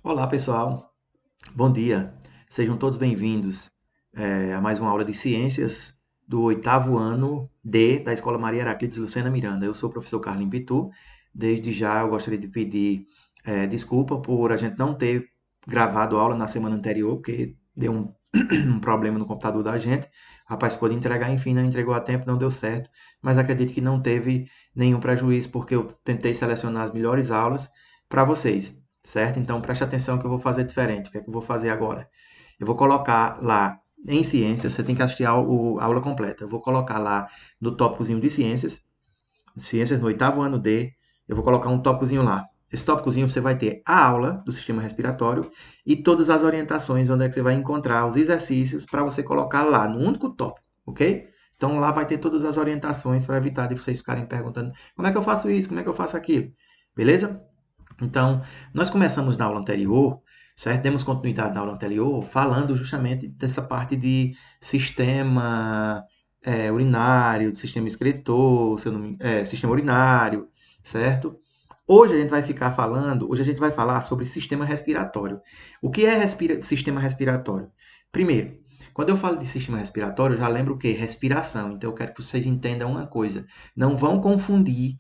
Olá, pessoal. Bom dia. Sejam todos bem-vindos a mais uma aula de ciências do oitavo ano D da Escola Maria Heraclides Lucena Miranda. Eu sou o professor Carlinhos Pitu. Desde já eu gostaria de pedir desculpa por a gente não ter gravado aula na semana anterior, porque deu um problema no computador da gente. O rapaz pôde entregar, enfim, não entregou a tempo, não deu certo, mas acredito que não teve nenhum prejuízo, porque eu tentei selecionar as melhores aulas para vocês, certo? Então preste atenção que eu vou fazer diferente. O que é que eu vou fazer agora? Eu vou colocar lá em ciências, você tem que assistir a aula completa. Eu vou colocar lá no tópicozinho de ciências no oitavo ano D, eu vou colocar um tópicozinho lá. Esse tópicozinho você vai ter a aula do sistema respiratório e todas as orientações onde é que você vai encontrar os exercícios para você colocar lá no único tópico, ok? Então lá vai ter todas as orientações para evitar de vocês ficarem perguntando como é que eu faço isso, como é que eu faço aquilo, beleza? Então, nós começamos na aula anterior, certo? Demos continuidade na aula anterior, falando justamente dessa parte de sistema urinário, de sistema excretor, sistema urinário, certo? Hoje a gente vai falar sobre sistema respiratório. O que é sistema respiratório? Primeiro, quando eu falo de sistema respiratório, eu já lembro o quê? Respiração. Então, eu quero que vocês entendam uma coisa. Não vão confundir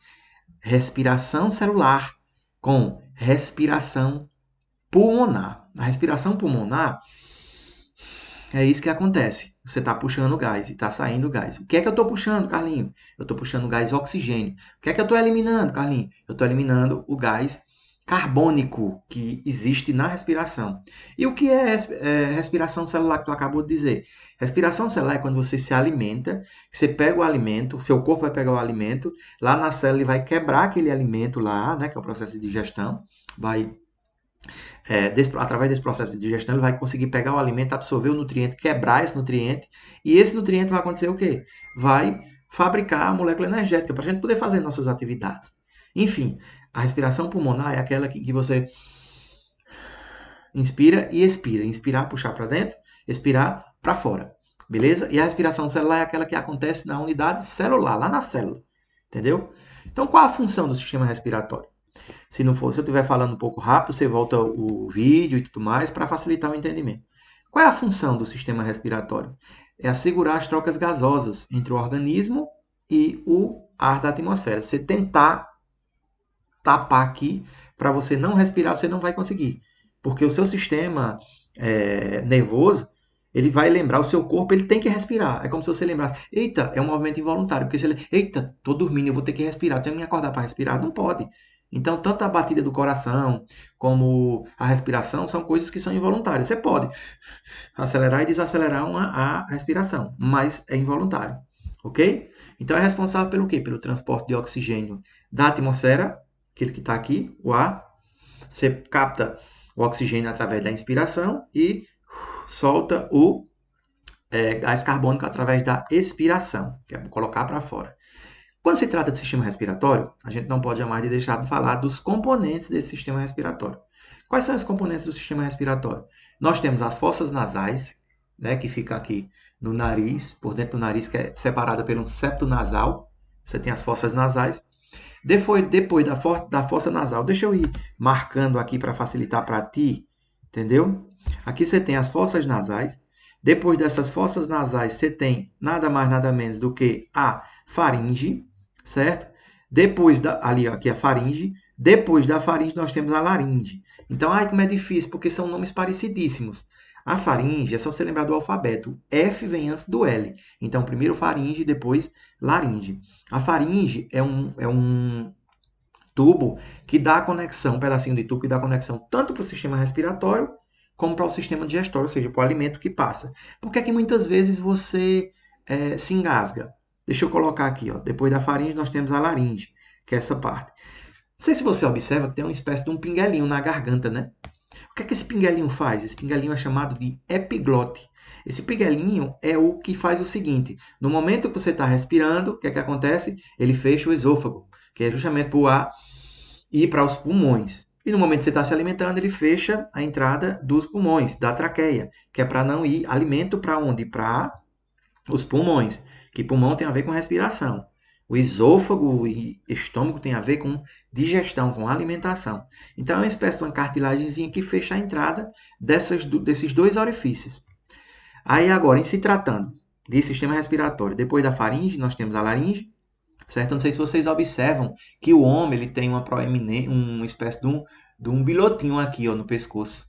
respiração celular com respiração pulmonar. Na respiração pulmonar, é isso que acontece. Você está puxando gás e está saindo gás. O que é que eu estou puxando, Carlinho? Eu estou puxando gás oxigênio. O que é que eu estou eliminando, Carlinho? Eu estou eliminando o gás carbônico que existe na respiração. E o que é respiração celular que tu acabou de dizer? Respiração celular é quando você se alimenta, você pega o alimento, seu corpo vai pegar o alimento, lá na célula ele vai quebrar aquele alimento lá, né, que é o processo de digestão, através desse processo de digestão, ele vai conseguir pegar o alimento, absorver o nutriente, quebrar esse nutriente, e esse nutriente vai acontecer o quê? Vai fabricar a molécula energética para a gente poder fazer nossas atividades. Enfim, a respiração pulmonar é aquela que você inspira e expira. Inspirar, puxar para dentro, expirar para fora. Beleza? E a respiração celular é aquela que acontece na unidade celular, lá na célula. Entendeu? Então, qual a função do sistema respiratório? Se eu estiver falando um pouco rápido, você volta o vídeo e tudo mais para facilitar o entendimento. Qual é a função do sistema respiratório? É assegurar as trocas gasosas entre o organismo e o ar da atmosfera. Você tentar tapar aqui para você não respirar, você não vai conseguir. Porque o seu sistema nervoso, ele vai lembrar, o seu corpo ele tem que respirar. É como se você lembrasse, eita, é um movimento involuntário. Porque se ele, eita, tô dormindo, eu vou ter que respirar, tenho que me acordar para respirar. Não pode. Então, tanto a batida do coração como a respiração são coisas que são involuntárias. Você pode acelerar e desacelerar a respiração, mas é involuntário, ok? Então, é responsável pelo quê? Pelo transporte de oxigênio da atmosfera, aquele que está aqui, o ar. Você capta o oxigênio através da inspiração e solta o gás carbônico através da expiração, que é colocar para fora. Quando se trata de sistema respiratório, a gente não pode jamais deixar de falar dos componentes desse sistema respiratório. Quais são os componentes do sistema respiratório? Nós temos as fossas nasais, né, que ficam aqui no nariz, por dentro do nariz, que é separada por um septo nasal. Você tem as fossas nasais. Depois da fossa nasal, deixa eu ir marcando aqui para facilitar para ti, entendeu? Aqui você tem as fossas nasais. Depois dessas fossas nasais, você tem nada mais, nada menos do que a faringe, certo? Ali, ó, aqui a faringe. Depois da faringe, nós temos a laringe. Então, ai, como é difícil, porque são nomes parecidíssimos. A faringe é só você lembrar do alfabeto. F vem antes do L. Então, primeiro faringe, depois laringe. A faringe é um tubo que dá a conexão, um pedacinho de tubo que dá a conexão tanto para o sistema respiratório como para o sistema digestório, ou seja, para o alimento que passa. Por que é que muitas vezes você se engasga? Deixa eu colocar aqui, ó. Depois da faringe, nós temos a laringe, que é essa parte. Não sei se você observa que tem uma espécie de um pinguelinho na garganta, né? O que é que esse pinguelinho faz? Esse pinguelinho é chamado de epiglote. Esse pinguelinho é o que faz o seguinte: no momento que você está respirando, o que é que acontece? Ele fecha o esôfago, que é justamente para o ar ir para os pulmões. E no momento que você está se alimentando, ele fecha a entrada dos pulmões, da traqueia, que é para não ir alimento para onde? Para os pulmões, que pulmão tem a ver com respiração. O esôfago e estômago tem a ver com digestão, com alimentação. Então, é uma espécie de uma cartilagemzinha que fecha a entrada desses dois orifícios. Aí, agora, em se tratando de sistema respiratório, depois da faringe, nós temos a laringe, certo? Não sei se vocês observam que o homem ele tem uma espécie de um bilhotinho aqui, ó, no pescoço.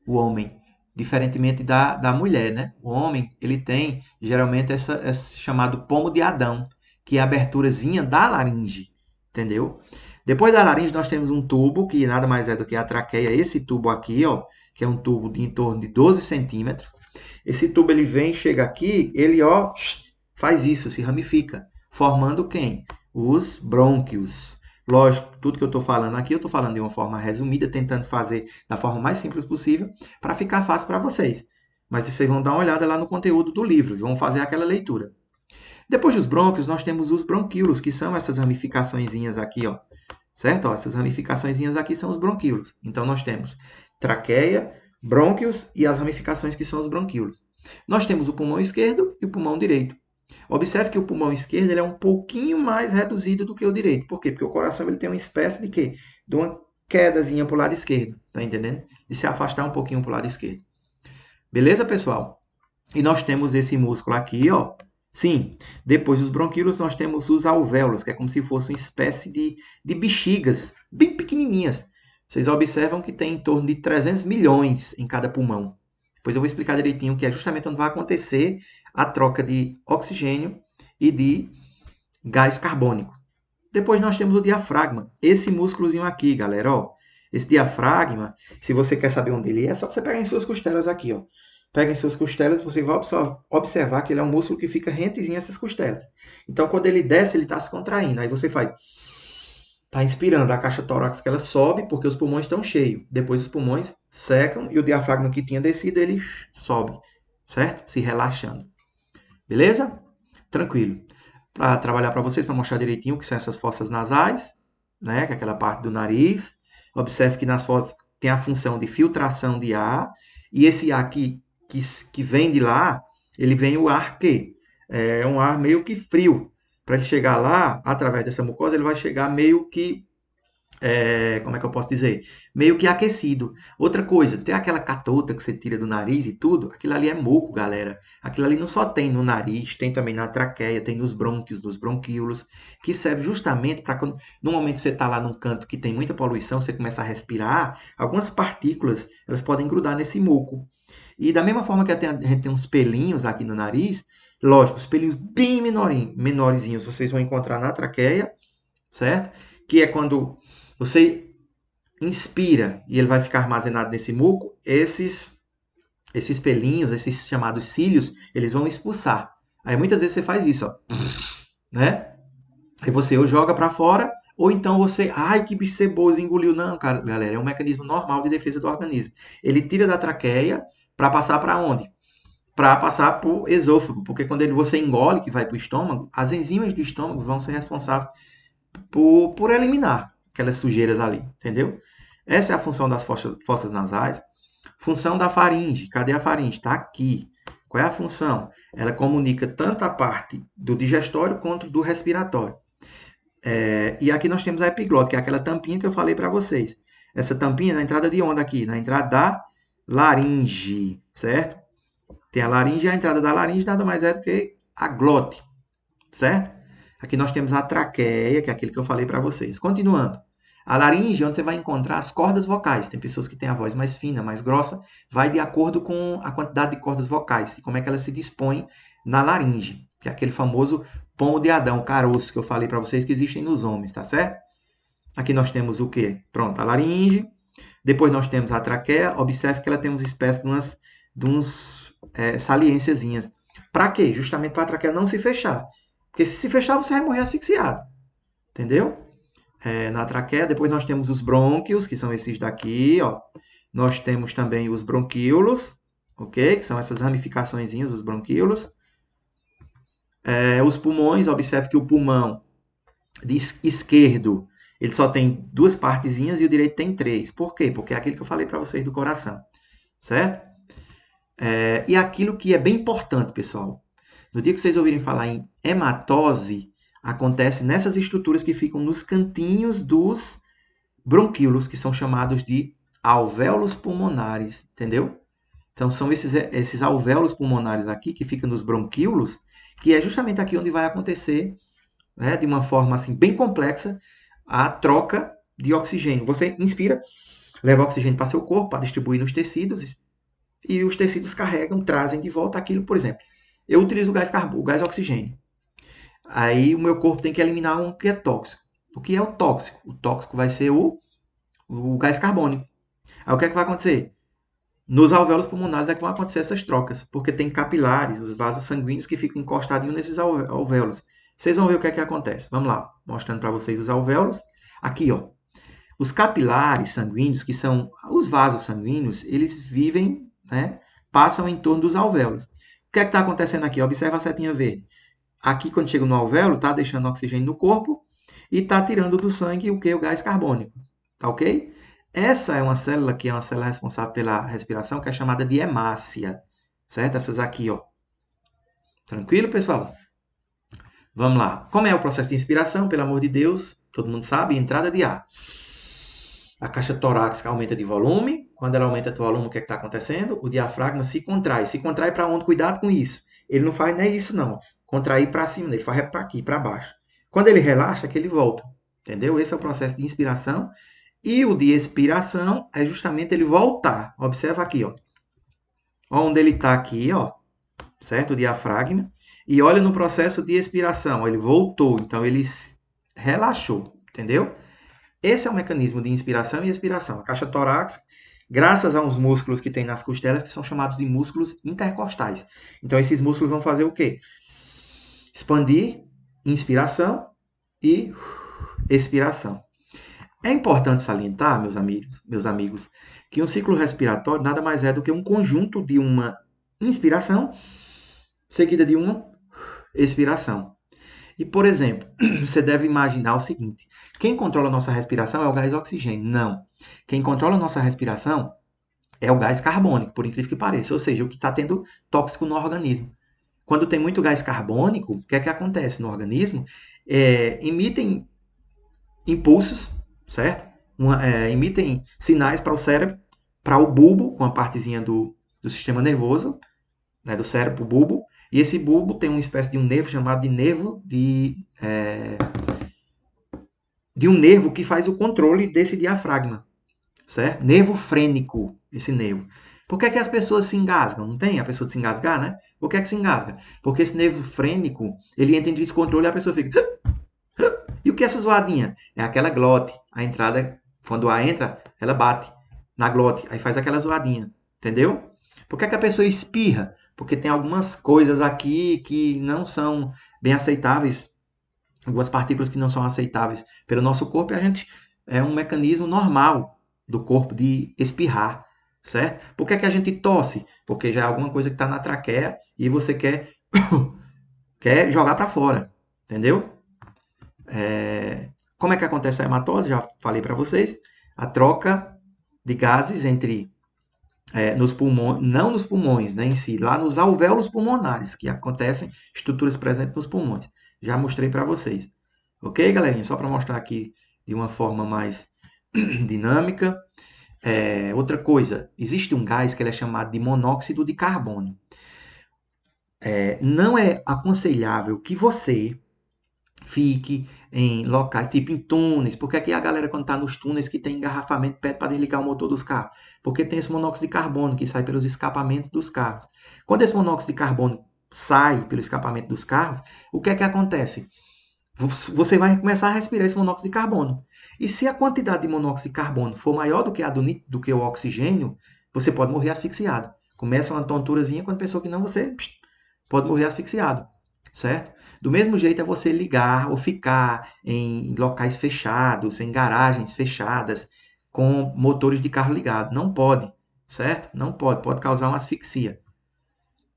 O homem, diferentemente da mulher, né? O homem ele tem geralmente esse chamado pomo de Adão, que é a aberturazinha da laringe, entendeu? Depois da laringe nós temos um tubo que nada mais é do que a traqueia, esse tubo aqui, ó, que é um tubo de em torno de 12 centímetros. Esse tubo ele vem, chega aqui, ele ó, faz isso, se ramifica, formando quem? Os brônquios. Lógico, tudo que eu estou falando aqui, eu estou falando de uma forma resumida, tentando fazer da forma mais simples possível, para ficar fácil para vocês. Mas vocês vão dar uma olhada lá no conteúdo do livro, vão fazer aquela leitura. Depois dos brônquios, nós temos os bronquíolos, que são essas ramificaçõezinhas aqui, ó. Certo? Ó, essas ramificaçõezinhas aqui são os bronquíolos. Então, nós temos traqueia, brônquios e as ramificações que são os bronquíolos. Nós temos o pulmão esquerdo e o pulmão direito. Observe que o pulmão esquerdo ele é um pouquinho mais reduzido do que o direito. Por quê? Porque o coração ele tem uma espécie de quê? De uma quedazinha para o lado esquerdo. Tá entendendo? De se afastar um pouquinho para o lado esquerdo. Beleza, pessoal? E nós temos esse músculo aqui, ó. Sim, depois dos bronquíolos nós temos os alvéolos, que é como se fosse uma espécie de bexigas, bem pequenininhas. Vocês observam que tem em torno de 300 milhões em cada pulmão. Depois eu vou explicar direitinho que é justamente onde vai acontecer a troca de oxigênio e de gás carbônico. Depois nós temos o diafragma, esse músculozinho aqui, galera, ó. Esse diafragma, se você quer saber onde ele é só você pegar em suas costelas aqui, ó. Pega em suas costelas, você vai observar que ele é um músculo que fica rentezinho essas costelas. Então, quando ele desce, ele está se contraindo. Aí você faz... Está inspirando, a caixa torácica ela sobe porque os pulmões estão cheios. Depois os pulmões secam e o diafragma que tinha descido, ele sobe, certo? Se relaxando. Beleza? Tranquilo. Para trabalhar para vocês, para mostrar direitinho o que são essas fossas nasais, né? Que é aquela parte do nariz. Observe que nas fossas tem a função de filtração de ar. E esse ar que vem de lá, ele vem o ar que é um ar meio que frio. Para ele chegar lá, através dessa mucosa, ele vai chegar meio que, como é que eu posso dizer? Meio que aquecido. Outra coisa, tem aquela catota que você tira do nariz e tudo, aquilo ali é muco, galera. Aquilo ali não só tem no nariz, tem também na traqueia, tem nos brônquios, nos bronquíolos, que serve justamente para quando, no momento que você está lá num canto que tem muita poluição, você começa a respirar, algumas partículas, elas podem grudar nesse muco. E da mesma forma que a gente tem uns pelinhos aqui no nariz, lógico, os pelinhos bem menorzinhos vocês vão encontrar na traqueia, certo? Que é quando você inspira e ele vai ficar armazenado nesse muco, esses pelinhos, esses chamados cílios, eles vão expulsar. Aí muitas vezes você faz isso, ó, né? Aí você ou joga para fora, ou então você, ai que bicho ceboso, engoliu. Não, cara, galera, é um mecanismo normal de defesa do organismo. Ele tira da traqueia para passar para onde? Para passar para o esôfago, porque quando você engole, que vai para o estômago, as enzimas do estômago vão ser responsáveis por eliminar aquelas sujeiras ali, entendeu? Essa é a função das fossas nasais. Função da faringe, cadê a faringe? Está aqui. Qual é a função? Ela comunica tanto a parte do digestório quanto do respiratório. E aqui nós temos a epiglote, que é aquela tampinha que eu falei para vocês. Essa tampinha na entrada de onde aqui? Na entrada da laringe, certo? Tem a laringe e a entrada da laringe nada mais é do que a glote, certo? Aqui nós temos a traqueia, que é aquilo que eu falei para vocês. Continuando. A laringe, onde você vai encontrar as cordas vocais. Tem pessoas que têm a voz mais fina, mais grossa. Vai de acordo com a quantidade de cordas vocais e como é que elas se dispõem na laringe, que é aquele famoso pomo de Adão, caroço, que eu falei para vocês que existem nos homens, tá certo? Aqui nós temos o quê? Pronto, a laringe. Depois nós temos a traqueia. Observe que ela tem uma espécie de uns saliênciazinhas. Para quê? Justamente para a traqueia não se fechar. Porque se fechar, você vai morrer asfixiado. Entendeu? Na traqueia. Depois nós temos os brônquios, que são esses daqui. Ó. Nós temos também os bronquíolos, ok? Que são essas ramificações, os bronquíolos. Os pulmões, observe que o pulmão esquerdo, ele só tem duas partezinhas e o direito tem três. Por quê? Porque é aquilo que eu falei para vocês do coração. Certo? E aquilo que é bem importante, pessoal. No dia que vocês ouvirem falar em hematose, acontece nessas estruturas que ficam nos cantinhos dos bronquíolos, que são chamados de alvéolos pulmonares, entendeu? Então, são esses alvéolos pulmonares aqui, que ficam nos bronquíolos, que é justamente aqui onde vai acontecer, né, de uma forma assim, bem complexa, a troca de oxigênio. Você inspira, leva oxigênio para seu corpo, para distribuir nos tecidos, e os tecidos carregam, trazem de volta aquilo, por exemplo. Eu utilizo o gás oxigênio. Aí o meu corpo tem que eliminar um que é tóxico. O que é o tóxico? O tóxico vai ser o gás carbônico. Aí o que é que vai acontecer? Nos alvéolos pulmonares é que vão acontecer essas trocas, porque tem capilares, os vasos sanguíneos que ficam encostadinhos nesses alvéolos. Vocês vão ver o que é que acontece. Vamos lá, mostrando para vocês os alvéolos. Aqui, ó. Os capilares sanguíneos, que são os vasos sanguíneos, eles vivem, né, passam em torno dos alvéolos. O que é que está acontecendo aqui? Observa a setinha verde. Aqui, quando chega no alvéolo, está deixando oxigênio no corpo e está tirando do sangue o que? O gás carbônico. Tá ok? Essa é uma célula que é uma célula responsável pela respiração, que é chamada de hemácia. Certo? Essas aqui, ó. Tranquilo, pessoal? Vamos lá. Como é o processo de inspiração? Pelo amor de Deus, todo mundo sabe, entrada de ar. A caixa torácica aumenta de volume. Quando ela aumenta de volume, o que está acontecendo? O diafragma se contrai. Se contrai para onde? Cuidado com isso. Ele não faz nem isso, não. Contrair para cima, ele faz para aqui, para baixo. Quando ele relaxa, é que ele volta. Entendeu? Esse é o processo de inspiração. E o de expiração é justamente ele voltar. Observa aqui, ó. Onde ele está aqui, ó. Certo? O diafragma. E olha no processo de expiração. Ele voltou. Então, ele relaxou. Entendeu? Esse é o mecanismo de inspiração e expiração. A caixa torácica, graças a uns músculos que tem nas costelas, que são chamados de músculos intercostais. Então, esses músculos vão fazer o quê? Expandir, inspiração e expiração. É importante salientar, meus amigos, que um ciclo respiratório nada mais é do que um conjunto de uma inspiração seguida de uma expiração. E, por exemplo, você deve imaginar o seguinte: quem controla a nossa respiração é o gás oxigênio. Não. Quem controla a nossa respiração é o gás carbônico, por incrível que pareça. Ou seja, o que está tendo tóxico no organismo. Quando tem muito gás carbônico, o que é que acontece no organismo? Emitem impulsos, certo? Emitem sinais para o cérebro, para o bulbo, uma partezinha do sistema nervoso, né, do cérebro, o bulbo. E esse bulbo tem uma espécie de um nervo chamado de nervo de um nervo que faz o controle desse diafragma, certo? Nervo frênico, esse nervo. Por que é que as pessoas se engasgam? Não tem a pessoa de se engasgar, né? Por que é que se engasga? Porque esse nervo frênico, ele entra em descontrole e a pessoa fica... E o que é essa zoadinha? É aquela glote. A entrada, quando o ar entra, ela bate na glote. Aí faz aquela zoadinha. Entendeu? Por que é que a pessoa espirra? Porque tem algumas coisas aqui que não são bem aceitáveis. Algumas partículas que não são aceitáveis pelo nosso corpo. E a gente é um mecanismo normal do corpo de espirrar. Certo? Por que é que a gente tosse? Porque já é alguma coisa que está na traqueia e você quer jogar para fora. Entendeu? Como é que acontece a hematose? Já falei para vocês. A troca de gases entre nos pulmões, não nos pulmões, né, em si, lá nos alvéolos pulmonares, que acontecem estruturas presentes nos pulmões. Já mostrei para vocês. Ok, galerinha? Só para mostrar aqui de uma forma mais dinâmica. Outra coisa, existe um gás que ele é chamado de monóxido de carbono. Não é aconselhável que você fique em locais, tipo em túneis, porque aqui a galera quando está nos túneis que tem engarrafamento pede para desligar o motor dos carros, porque tem esse monóxido de carbono que sai pelos escapamentos dos carros. Quando esse monóxido de carbono sai pelo escapamento dos carros, o que é que acontece? Você vai começar a respirar esse monóxido de carbono. E se a quantidade de monóxido de carbono for maior do que o oxigênio, você pode morrer asfixiado. Começa uma tonturazinha, quando pensou que não, você pode morrer asfixiado, certo? Do mesmo jeito é você ligar ou ficar em locais fechados, em garagens fechadas, com motores de carro ligado. Não pode, certo? Não pode. Pode causar uma asfixia.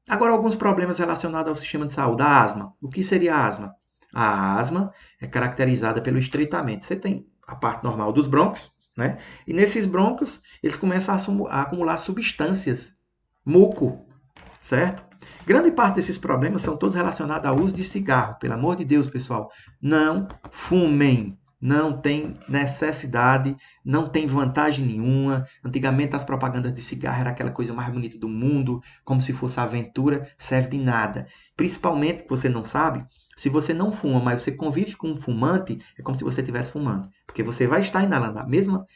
Agora, alguns problemas relacionados ao sistema de saúde. A asma. O que seria a asma? A asma é caracterizada pelo estreitamento. Você tem a parte normal dos brônquios, né? E nesses brônquios, eles começam a acumular substâncias, muco, certo? Grande parte desses problemas são todos relacionados ao uso de cigarro. Pelo amor de Deus, pessoal, não fumem. Não tem necessidade, não tem vantagem nenhuma. Antigamente as propagandas de cigarro era aquela coisa mais bonita do mundo, como se fosse aventura, serve de nada. Principalmente que você não sabe, se você não fuma, mas você convive com um fumante, é como se você estivesse fumando, porque você vai estar inalando a mesma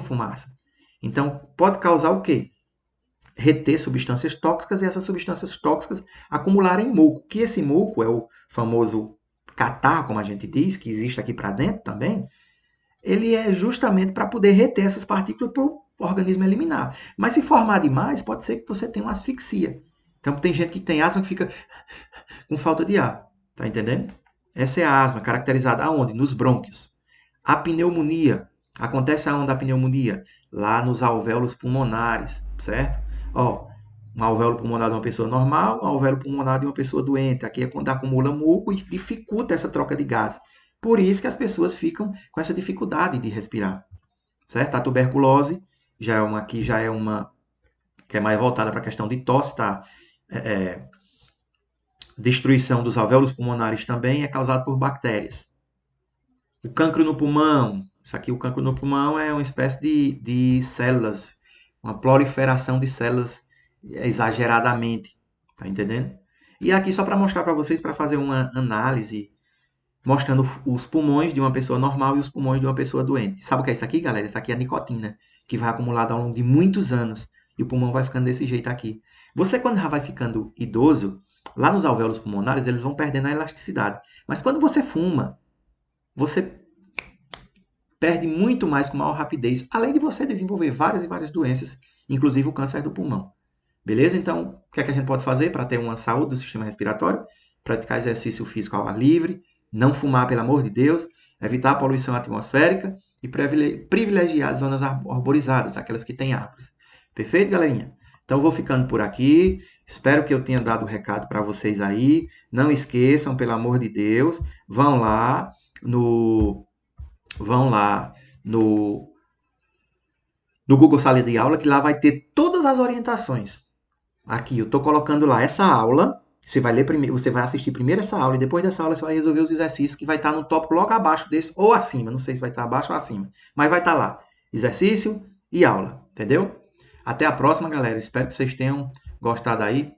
fumaça. Então, pode causar o quê? Reter substâncias tóxicas e essas substâncias tóxicas acumularem muco, que esse muco é o famoso catarro, como a gente diz, que existe aqui para dentro também, ele é justamente para poder reter essas partículas para o organismo eliminar. Mas se formar demais, pode ser que você tenha uma asfixia. Então tem gente que tem asma que fica com falta de ar, tá entendendo? Essa é a asma, caracterizada aonde? Nos brônquios. A pneumonia, acontece aonde a pneumonia? Lá nos alvéolos pulmonares, certo? Ó, um alvéolo pulmonar de uma pessoa normal, um alvéolo pulmonar de uma pessoa doente. Aqui é quando acumula muco e dificulta essa troca de gás. Por isso que as pessoas ficam com essa dificuldade de respirar, certo? A tuberculose já é uma que é mais voltada para a questão de tosse, tá? Destruição dos alvéolos pulmonares também é causado por bactérias. O cancro no pulmão, isso aqui, o cancro no pulmão é uma espécie de células, uma proliferação de células exageradamente, tá entendendo? E aqui só para mostrar para vocês, para fazer uma análise, mostrando os pulmões de uma pessoa normal e os pulmões de uma pessoa doente. Sabe o que é isso aqui, galera? Isso aqui é a nicotina, que vai acumulada ao longo de muitos anos, e o pulmão vai ficando desse jeito aqui. Você, quando já vai ficando idoso, lá nos alvéolos pulmonares, eles vão perdendo a elasticidade. Mas quando você fuma, você perde muito mais com maior rapidez, além de você desenvolver várias e várias doenças, inclusive o câncer do pulmão. Beleza? Então, o que é que a gente pode fazer para ter uma saúde do sistema respiratório? Praticar exercício físico ao ar livre, não fumar, pelo amor de Deus, evitar a poluição atmosférica e privilegiar as zonas arborizadas, aquelas que têm árvores. Perfeito, galerinha? Então, vou ficando por aqui. Espero que eu tenha dado o recado para vocês aí. Não esqueçam, pelo amor de Deus, vão lá no Google Sala de Aula, que lá vai ter todas as orientações. Aqui, eu estou colocando lá essa aula. Você vai ler primeiro, você vai assistir primeiro essa aula e depois dessa aula você vai resolver os exercícios que vai estar no tópico logo abaixo desse ou acima. Não sei se vai estar abaixo ou acima, mas vai estar lá. Exercício e aula, entendeu? Até a próxima, galera. Espero que vocês tenham gostado aí.